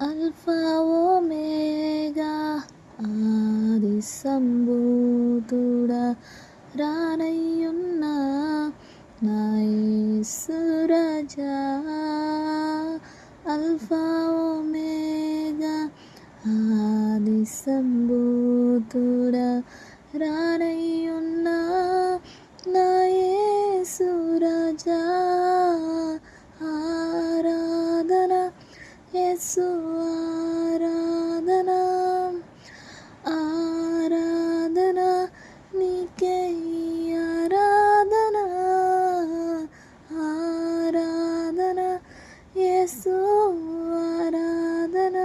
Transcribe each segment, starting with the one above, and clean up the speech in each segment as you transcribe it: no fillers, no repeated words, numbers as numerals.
Alpha omega ఆది సంభూతుడా రానయ్యున్న నా యేసు రాజా. Alpha omega ఆది సంభూతుడా రానయ్యున్న నా యేసు రాజా. ఆరాధన యేసు ఆరాధన, ఆరాధన నీకే ఆరాధన, ఆరాధన యేసు ఆరాధన,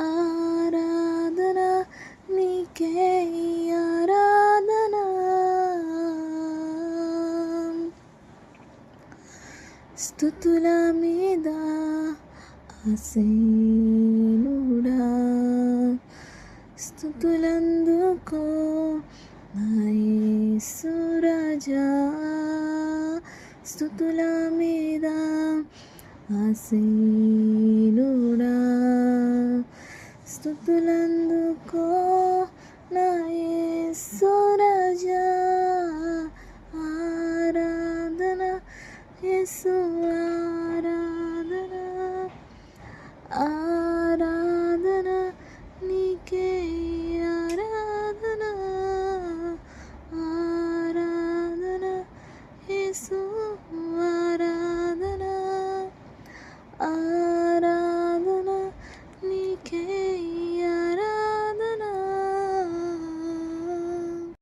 ఆరాధన నీకే ఆరాధన. స్తుతుల మీద ఆసీనుడా, స్తుతులందుకో నా యేసు రాజా. స్తుతుల మీద ఆసీనుడా, స్తుతులందుకో నా యేసు రాజా. ఆరాధన యేసు